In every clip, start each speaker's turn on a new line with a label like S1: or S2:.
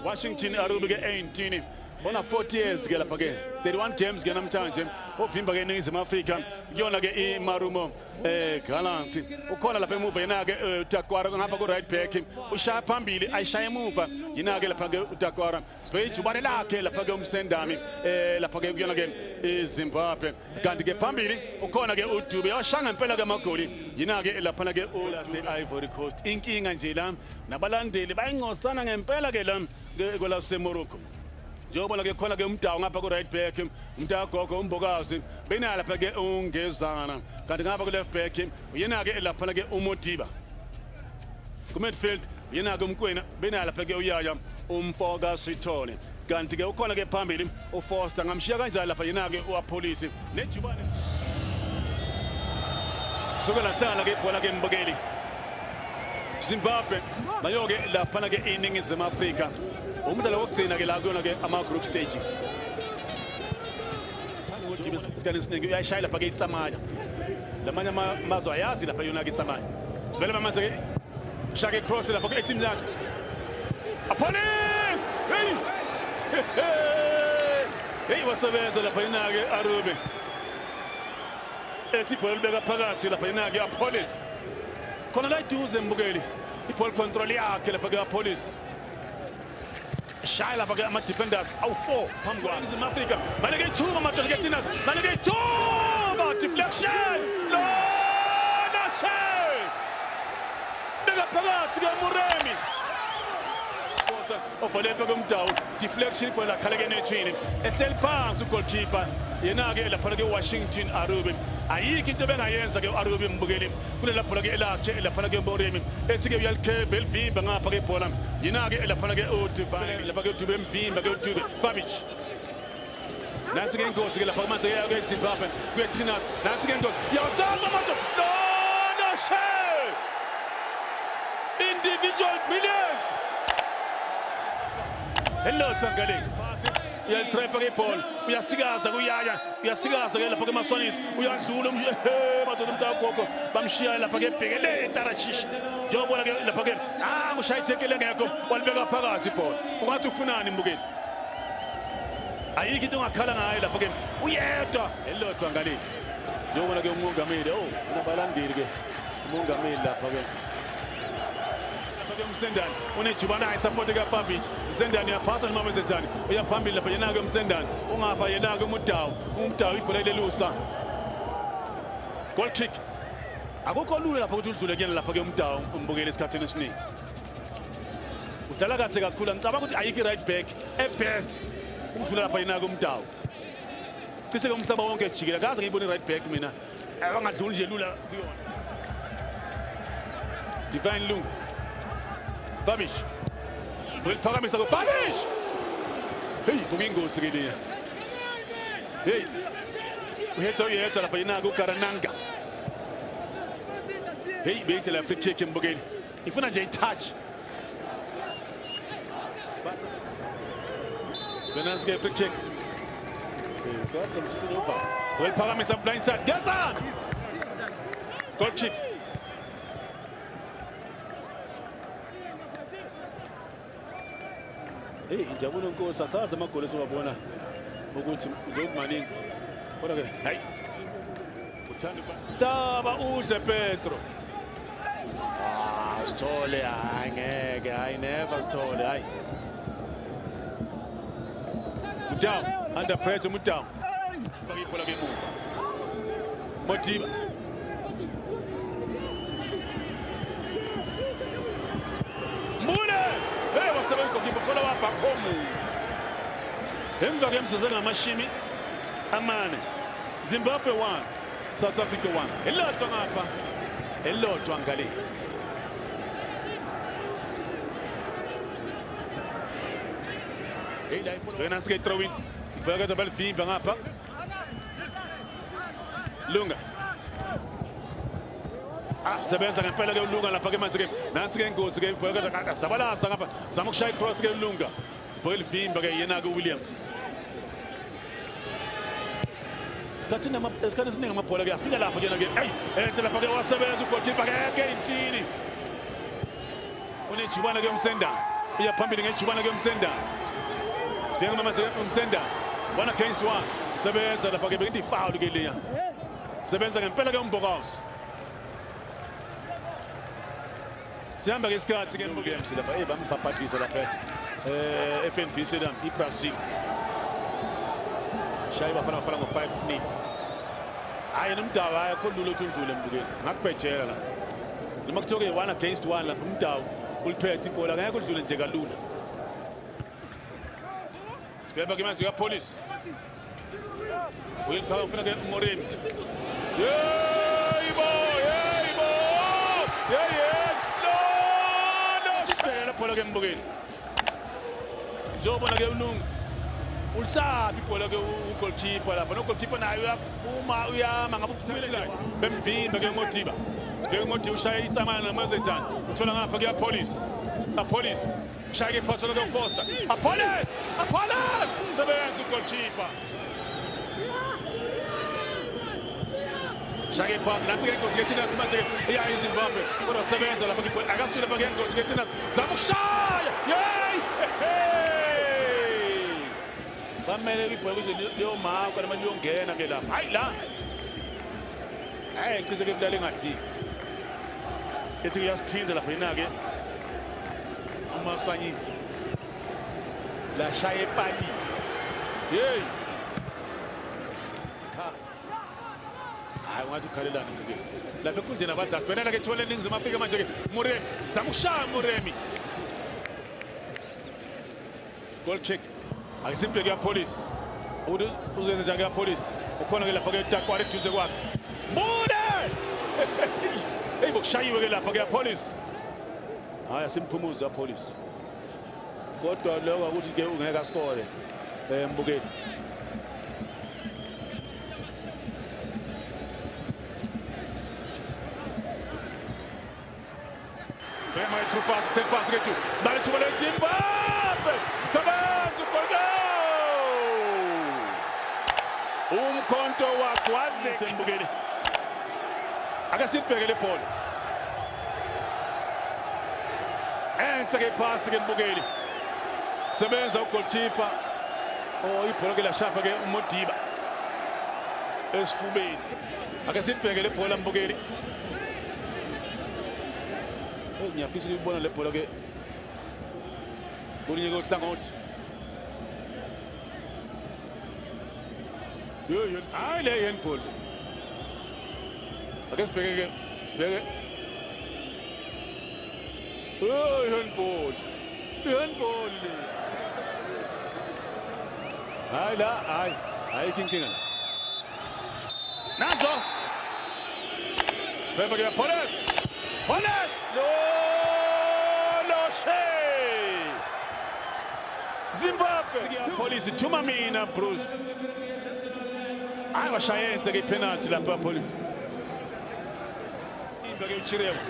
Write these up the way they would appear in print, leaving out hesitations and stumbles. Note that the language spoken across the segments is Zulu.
S1: Washington Arube ke 18 bona 40 years ke lapha ke 31 games ke namhlanje ovimba ke eNingizimu Afrika kuyona ke iMarumo Gallants ukhona lapha emuva yena ke uTakwara ngapha ku right back ushaya phambili ayishaya emuva yena ke lapha ke uTakwara sibejubane lakhe lapha ke uMsendami lapha ke kuyona ke eZimbabwe kanti ke phambili ukhona ke uDube washanga impela ke amagoli yena ke lapha ke ulase Ivory Coast inkinga nje la nabalandeli bayingcosana ngempela ke la kwelase Morocco njengoba ke khona ke umdawu ngapha ku right back umdagogo umbokazi bena lapha ke ungezana kanti ngapha ku left back yena ke lapha ke uModiba ku midfield yena ke umkwena bena lapha ke uyaya umfoka Sithole kanti ke ukhona ke phambili uFoster ngamshiya kanjani lapha yena ke uApolice nejubane sokela sala ke ibhola ke mbukeli Zimbabwe bayoke lapha ke iNingizimu Afrika umdlalo wokugcina ke la kuyona ke ama group stages isikhathi esiningi uyashaya lapha ke itsamanya lamanye amazwe ayazi lapha yona ke itsamanya sivele manje ke shake cross lapha ku team yakhe Police hey wasebenza lapha yena ke Arube ethi ball beka phakathi lapha yena ke Police khona la iduze mbukeli iball control yakhe lapha ke Police shaya lapha ke ama defenders awu4 phambi kwa iNingizimu Afrika baleke ithuba amaDolphins baleke ithuba deflection no beka phakathi ke Muremi ovaleka komdawu deflection ibhola khaleke nethini ehleli phansi ugoalkeeper yena ke lapha ke Washington Arube ayikho into bengayenza ke Arube mbukeli kule lapha ke elakhe lapha ke Muremi ethi ke uyalikhebe elivimba ngapha ke ibhola yena ke lapha ke uDivine lapha ke uDube emvimba ke uDube Fabic nansi ke ingozi ke lapha manje ke eZimbabwe kuyeTinat nansi ke ingozi yawuzama manje no shame individual brilliance hello Tangale uyalitrepa ke ibhola uyasikaza kuyaya uyasikaza ke lapha ke Maswanis uyadlula madoda umdagogo bamshiya lapha ke ebhekele eTarashish njengoba ke lapha ke ushaya itekele ngekho walibeka phakathi ibhola ungathi ufunani mbukeli ayikho into ongakhala ngayo lapha ke uyedwa hello Tangale njengoba ke umongameli unabalandeli ke umongameli lapha ke Msendani unejubana ayisupport ka Fabic Msendani uyaphasa noma wenzani uyaphambili lapha yena ke Msendani ungapha yena ke umdawu ibhola lelusa goal kick akukho lula lapha ukuthi udlule kuyena lapha ke umdawu umbukele esikhathini esiningi udlala kahle kakhulu ngicabanga ukuthi ayikho right back best udlula lapha yena ke umdawu cishe ke umhlaba wonke ejikela kaze ngiyibone right back mina abangadluli nje lula kuyona Divine Lungu Fabic Phakamisa ko Fabic hey kuingozi ke leya hey uhetho yethu lapha yena ku Karananga hey beyithi la free kick mbukeli ifuna nje i-touch Benanske free kick well Phakamisa blind side Gezan goal kick hey injabulo Nkosi asazi amagoli esiwabona ukuthi njengokumaningi kodwa ke hey uthanda saba uhle Petro Sithole angeke I never Sithole hayi down under pressure down bakiphola ke emuva Modiba Follow up back home. Emva ke msebenzi ngamashimi amane. Zimbabwe 1, South Africa 1. Elotwa ngapha. Elotwa ngale. Hey la ifuna wena sike throw in. Ibheka tabal vimba ngapha. Lunga. Sebenza ngempela ke uLunga lapha ke manje ke nansi ke ingozi ke ibhola zabalasa ngapha zama ukushaya cross ke uLunga ibhola livimba ke yena ke Williams esikhathini esiningi amabhola ke afika lapha kena ke hey lapha ke wasebenza ugoalkeeper ke intini unejubana ke Msendani uya phambili ngejubana ke umsenda sibheka manje umsenda 1 against 1 sebenza lapha ke bekithi foul ke leya sebenza ngempela ke uMbokazi sihamba ke isikhathi ke games lapha bambaphathisa lapha FNB Stadium iBrazil shayi bafana ngo5-0 hayi nomdawu akho lulo thundule mbukeni ngakubhejela la noma kuthiwa ke 1 against 1 lapha umdawu uliphethe ibhola ngeke udlule nje kalula sibheka ke manje kaPolice uyikhala ufuna ke Moremi yebo no sibheka ibhola ke mbukeni njobona ke ulungu ulisaphi ibhola ke ugoalkeeper lapha no goalkeeper nayo uma uyama ngabe ukuphumela bemvimba ke ngoDiba sibheka ngoDiba ushaya itsamana namazenzana uthola ngapha ke Police Police ushaya ke photho ke Foster Police sebenza ugoalkeeper shaya ke pass nathi ke ingozi yethina simanje iya eZimbabwe kodwa sebenza lapha ke akasula lapha ke ingozi yethina zama ukushaya bamele ibhola kuze leyo maka namanje uyongena ke lapha hayi la hayi ngicishe ke bulala engadli ethi uyasiphinda lapha yina ke uMaswanyisa la shaya epali hey hayi ngathi ukhalelana ke lapha enkundleni abathi asibhenela ke thole eNingizimu Afrika manje ke Moremi zama ukushaya Moremi goal kick akisimphe ke Police uzenza ke Police ukhona ke lapha ke Takwari duze kwakhe Mude hey bokushayiwe ke lapha ke Police hayi asimphumuza Police kodwa lokho ukuthi ke ungeke askole mbukeni Bema trupas sepas ke tu dale chuba le Zimbabwe sabantu golgo umkhonto wakwaze sembukeni akasibhekele ibhola enhle ke pass ke mbukeli sebenza ugoalkeeper ibhola ke lashapha ke uModiba esifubeni akasibhekele ibhola mbukeli ngiyafisa ukubona le bhola ke kulinye kohlangothi hayi le handball ake sibheke handball hayi la hayi kinkinga nazo beba ke Police Zimbabwe Police thuma mina Bruce hayi washayenze ke penalty lapha Police imbeke uChirema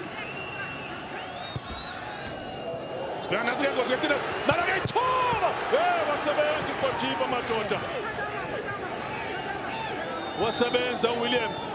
S1: sibona nazi ke ngokuthina nala ke ithoba wasebenza ugoalkeeper madoda wasebenza Williams